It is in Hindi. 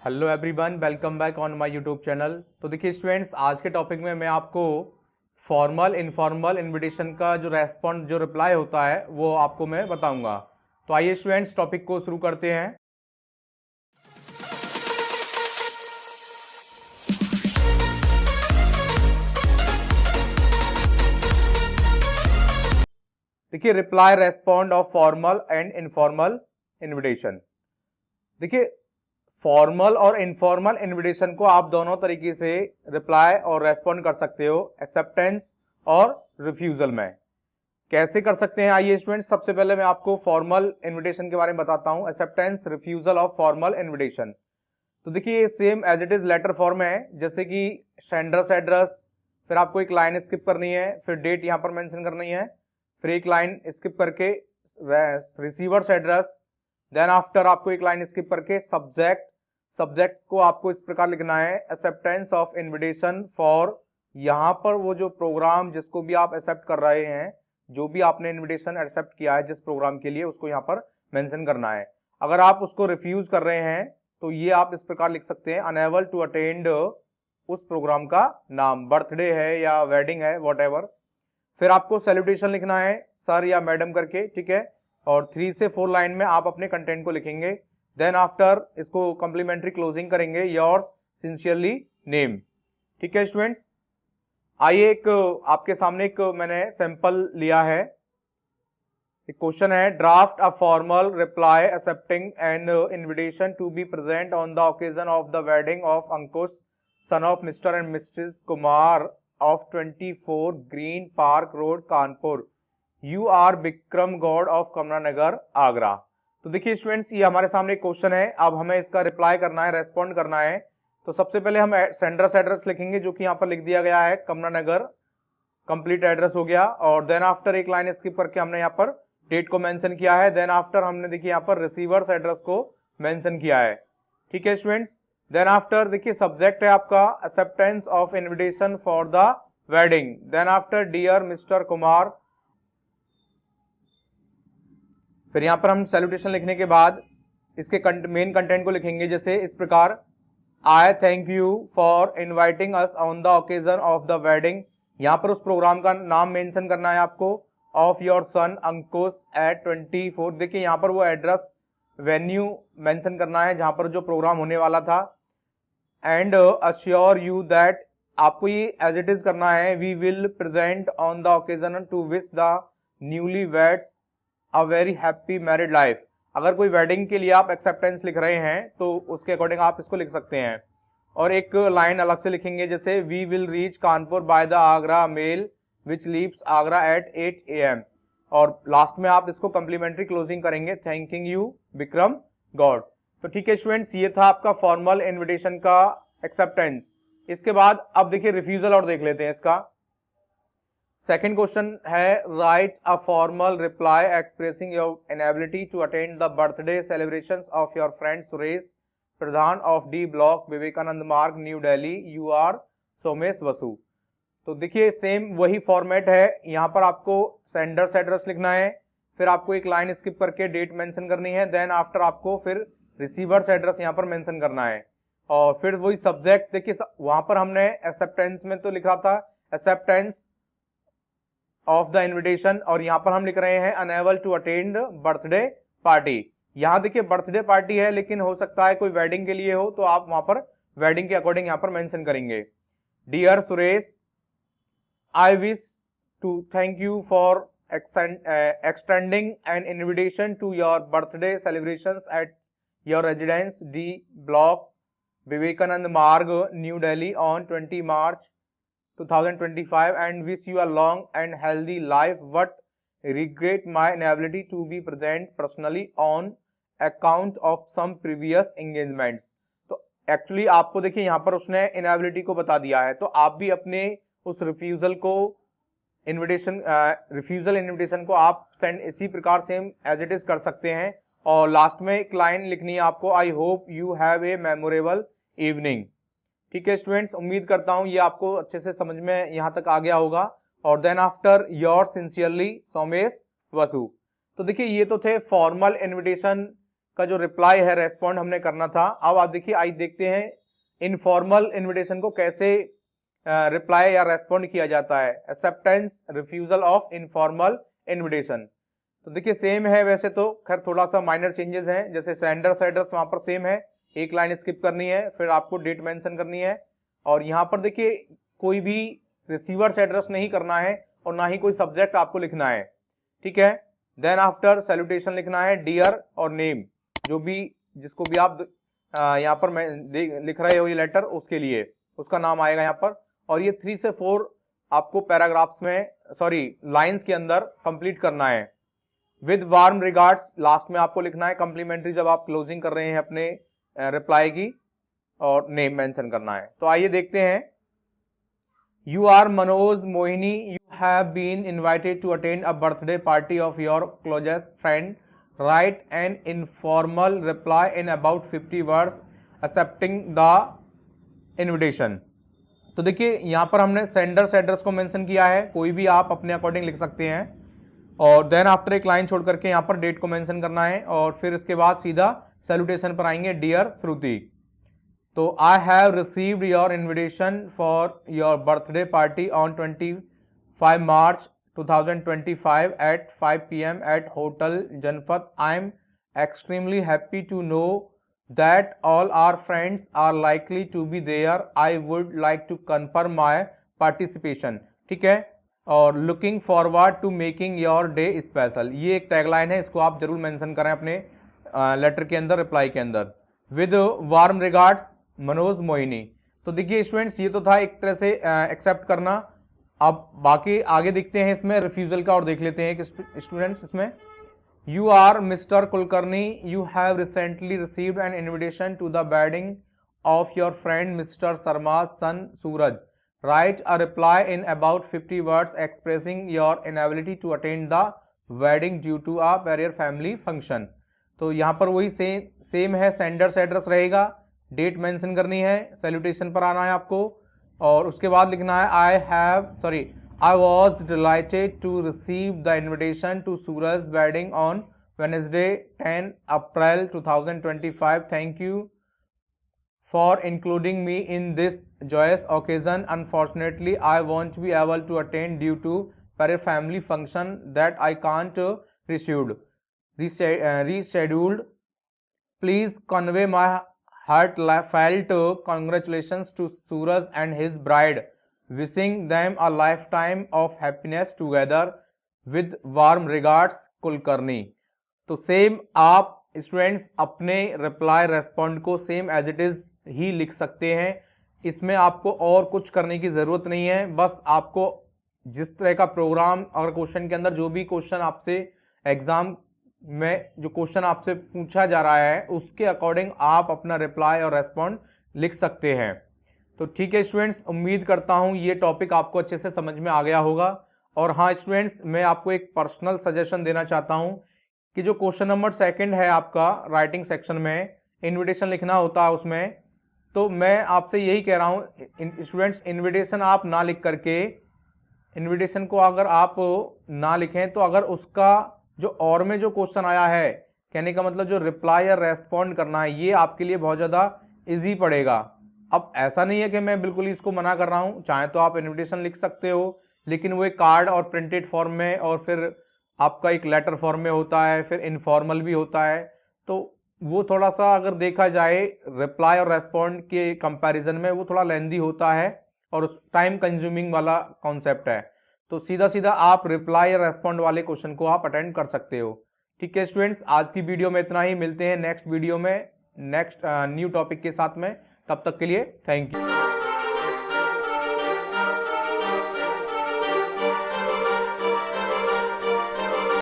Hello everyone, welcome back on my YouTube channel. तो देखिए स्टूडेंट्स, आज के टॉपिक में मैं आपको फॉर्मल इनफॉर्मल इनविटेशन का जो रेस्पॉन्ड जो रिप्लाई होता है वो आपको मैं बताऊंगा। तो आइए स्टूडेंट्स टॉपिक को शुरू करते हैं। देखिए reply respond of formal and informal invitation. देखिए फॉर्मल और इनफॉर्मल इनविटेशन को आप दोनों तरीके से रिप्लाई और रेस्पॉन्ड कर सकते हो, एक्सेप्टेंस और रिफ्यूजल में। कैसे कर सकते हैं आइए स्टूडेंट्स, सबसे पहले मैं आपको फॉर्मल इनविटेशन के बारे में बताता हूं, acceptance refusal of formal invitation. तो देखिए ये same as it is letter form है, जैसे कि सेंडर्स एड्रेस, फिर आपको एक लाइन स्किप करनी है, फिर डेट यहां पर मेंशन करनी है, फिर एक लाइन स्किप करके रिसीवर्स एड्रेस, देन आफ्टर आपको एक लाइन स्किप करके सब्जेक्ट को आपको इस प्रकार लिखना है, एक्सेप्टेंस ऑफ इनविटेशन फॉर, यहां पर वो जो प्रोग्राम जिसको भी आप एक्सेप्ट कर रहे हैं, जो भी आपने इनविटेशन एक्सेप्ट किया है जिस प्रोग्राम के लिए, उसको यहाँ पर मेंशन करना है। अगर आप उसको रिफ्यूज कर रहे हैं तो ये आप इस प्रकार लिख सकते हैं, अनएबल टू अटेंड उस प्रोग्राम का नाम, बर्थडे है या वेडिंग है व्हाटएवर। फिर आपको सैल्यूटेशन लिखना है सर या मैडम करके, ठीक है, और 3 से 4 लाइन में आप अपने कंटेंट को लिखेंगे। देन आफ्टर इसको कॉम्प्लीमेंट्री क्लोजिंग करेंगे, योर्स सिंसियरली नेम। ठीक है स्टूडेंट्स, आइए एक आपके सामने एक मैंने सैंपल लिया है। एक क्वेश्चन है, draft a formal reply accepting an invitation to be present on the occasion of the wedding of Ankush son of Mr and Mrs Kumar of 24 green park road Kanpur, you are Vikram Gaur of Kamla Nagar Agra. तो देखिए स्टूडेंट्स, ये हमारे सामने एक क्वेश्चन है, अब हमें इसका रिप्लाई करना है, रेस्पॉन्ड करना है। तो सबसे पहले हम सेंडर्स एड्रेस लिखेंगे, जो कि यहाँ पर लिख दिया गया है कमला नगर, कंप्लीट एड्रेस हो गया। और देन आफ्टर एक लाइन स्किप करके हमने यहाँ पर डेट को मेंशन किया है। देन आफ्टर हमने देखिए यहाँ पर रिसीवर्स एड्रेस को मेंशन किया है। ठीक है स्टूडेंट्स, देन आफ्टर देखिए सब्जेक्ट है आपका acceptance of invitation for the wedding, then after dear mister Kumar. फिर यहाँ पर हम सैल्यूटेशन लिखने के बाद इसके मेन कंटेंट को लिखेंगे, जैसे इस प्रकार, आई thank you for inviting us on the occasion of the wedding, यहाँ पर उस प्रोग्राम का नाम मेंशन करना है आपको, of your son Ankush at 24। देखिए यहाँ पर वो एड्रेस वेन्यू मेंशन करना है जहां पर जो प्रोग्राम होने वाला था। एंड अश्योर यू दैट, आपको ये एज इट इज करना है, we will present on the occasion to wish the newly weds a very happy married life. अगर कोई वेडिंग के लिए आप एक्सेप्टेंस लिख रहे हैं तो उसके अकॉर्डिंग आप इसको लिख सकते हैं। और एक लाइन अलग से लिखेंगे, जैसे we will reach Kanpur by the Agra mail which leaves Agra at 8 AM। और लास्ट में आप इसको कम्प्लीमेंट्री क्लोजिंग करेंगे, थैंकिंग यू विक्रम गौड़। तो ठीक है स्टूडेंट्स, ये था आपका फॉर्मल इनविटेशन का एक्सेप्टेंस। इसके बाद अब देखिए रिफ्यूजल और देख लेते हैं इसका। सेकेंड क्वेश्चन है, write a formal reply expressing your inability to attend the birthday celebrations of your friend Suresh Pradhan of D block Vivekanand Marg New Delhi, you are Somesh Vasu. तो देखिए सेम वही फॉर्मेट है, यहाँ पर आपको सेंडर्स एड्रेस लिखना है, फिर आपको एक लाइन स्किप करके डेट मेंशन करनी है, देन आफ्टर आपको फिर रिसीवर्स एड्रेस यहाँ पर मेंशन करना है, और फिर वही सब्जेक्ट। देखिए वहां पर हमने एक्सेप्टेंस में तो लिखा था एक्सेप्टेंस ऑफ द इनविटेशन, और यहाँ पर हम लिख रहे हैं unable to attend birthday party. यहाँ देखिए बर्थडे पार्टी है, लेकिन हो सकता है कोई वेडिंग के लिए हो, तो आप वहां पर वेडिंग के अकॉर्डिंग यहाँ पर मेंशन करेंगे। Dear Suresh, I wish to thank you for extending an invitation to your birthday celebrations at your residence D Block Vivekanand Marg New Delhi on 20 March 2025 and wish you a long and healthy life, but regret my inability to be present personally on account of some previous engagements। तो एक्चुअली आपको देखिए यहाँ पर उसने इनएबिलिटी को बता दिया है, तो आप भी अपने उस रिफ्यूजल को रिफ्यूजल इनविटेशन को आप सेंड इसी प्रकार सेम एज इट इज कर सकते हैं। और लास्ट में एक लाइन लिखनी है आपको, I hope you have a memorable evening. ठीक है स्टूडेंट्स, उम्मीद करता हूं ये आपको अच्छे से समझ में यहां तक आ गया होगा। और then after your sincerely Somesh Vasu. तो देखिए ये तो थे फॉर्मल इनविटेशन का जो रिप्लाई है, रेस्पॉन्ड हमने करना था। अब आप देखिए, आज देखते हैं इनफॉर्मल इन्विटेशन को कैसे रिप्लाई या रेस्पॉन्ड किया जाता है। Acceptance refusal of informal invitation. तो देखिए सेम है वैसे तो, खैर थोड़ा सा माइनर चेंजेस हैं, जैसे सेंडर्स एड्रेस वहां पर सेम है, एक लाइन स्किप करनी है, फिर आपको डेट मेंशन करनी है, और यहाँ पर देखिए कोई भी रिसीवर्स एड्रेस नहीं करना है और ना ही कोई सब्जेक्ट आपको लिखना है, ठीक है। देन आफ्टर सैल्यूटेशन लिखना है डियर और नेम, जो भी जिसको भी आप यहाँ पर मैं लिख रहे हो ये लेटर, उसके लिए उसका नाम आएगा यहाँ पर। और ये 3 से 4 आपको पैराग्राफ्स में, सॉरी लाइंस के अंदर कंप्लीट करना है। विद वार्म रिगार्ड्स लास्ट में आपको लिखना है, कम्प्लीमेंट्री जब आप क्लोजिंग कर रहे हैं अपने रिप्लाई की, और नेम मेंशन करना है। तो आइए देखते हैं। You are Manoj Mohini. You have been invited to attend a birthday party of your closest friend. Write an informal reply in about 50 words accepting the invitation. तो देखिए यहाँ पर हमने सेंडर्स एड्रेस को मेंशन किया है, कोई भी आप अपने अकॉर्डिंग लिख सकते हैं, और देन आफ्टर एक लाइन छोड़ करके यहाँ पर डेट को मेंशन करना है, और फिर इसके बाद सीधा सैल्यूटेशन पर आएंगे, डियर श्रुति। तो I have received your invitation for your birthday party on 25 March 2025 at 5 PM at hotel Janpad. I am extremely happy to know that all our friends are likely to be there. I would like to confirm my participation. ठीक है, और looking forward to making your day special. ये एक टैगलाइन है, इसको आप जरूर मेंशन करें अपने लेटर के अंदर, रिप्लाई के अंदर। With warm regards Manoj Mohini. तो देखिए स्टूडेंट्स, ये तो था एक तरह से एक्सेप्ट करना। अब बाकी आगे देखते हैं इसमें रिफ्यूजल का, और देख लेते हैं कि स्टूडेंट्स इसमें You are Mr. Kulkarni. You have recently received an invitation to the wedding of your friend Mr. Sarma's son Suraj. Write a reply in about 50 words expressing your inability to attend the wedding due to a barrier family function. तो यहाँ पर वही सेम है, सेंडर्स एड्रेस रहेगा, डेट मेंशन करनी है, सैल्यूटेशन पर आना है आपको, और उसके बाद लिखना है I was delighted to receive the invitation to Suraj's wedding on Wednesday, 10 April 2025. Thank you for including me in this joyous occasion. Unfortunately, I won't be able to attend due to a family function that I can't rescheduled. Please convey my heartfelt congratulations to Suraj and his bride. Wishing them a lifetime of happiness together. With warm regards Kulkarni. तो सेम आप स्टूडेंट्स अपने रिप्लाई रेस्पॉन्ड को सेम एज इट इज ही लिख सकते हैं, इसमें आपको और कुछ करने की जरूरत नहीं है। बस आपको जिस तरह का प्रोग्राम और क्वेश्चन के अंदर जो भी क्वेश्चन आपसे एग्जाम में जो क्वेश्चन आपसे पूछा जा रहा है उसके अकॉर्डिंग आप अपना रिप्लाई और रेस्पॉन्ड लिख सकते हैं। तो ठीक है स्टूडेंट्स, उम्मीद करता हूं ये टॉपिक आपको अच्छे से समझ में आ गया होगा। और हाँ स्टूडेंट्स, मैं आपको एक पर्सनल सजेशन देना चाहता हूं कि जो क्वेश्चन नंबर 2 है आपका राइटिंग सेक्शन में इन्विटेशन लिखना होता है उसमें, तो मैं आपसे यही कह रहा हूं स्टूडेंट्स, इन्विटेशन आप ना लिख करके, इन्विटेशन को अगर आप ना लिखें तो अगर उसका जो और में जो क्वेश्चन आया है, कहने का मतलब जो रिप्लाई या रेस्पॉन्ड करना है, ये आपके लिए बहुत ज़्यादा ईजी पड़ेगा। अब ऐसा नहीं है कि मैं बिल्कुल ही इसको मना कर रहा हूं, चाहे तो आप इन्विटेशन लिख सकते हो, लेकिन वो एक कार्ड और प्रिंटेड फॉर्म में और फिर आपका एक लेटर फॉर्म में होता है, फिर इनफॉर्मल भी होता है, तो वो थोड़ा सा अगर देखा जाए रिप्लाई और रेस्पॉन्ड के कंपैरिजन में वो थोड़ा लेंदी होता है और उस टाइम कंज्यूमिंग वाला कॉन्सेप्ट है। तो सीधा सीधा आप रिप्लाई या रेस्पॉन्ड वाले क्वेश्चन को आप अटेंड कर सकते हो। ठीक है स्टूडेंट्स, आज की वीडियो में इतना ही, मिलते हैं नेक्स्ट वीडियो में नेक्स्ट न्यू टॉपिक के साथ में। तब तक के लिए थैंक यू।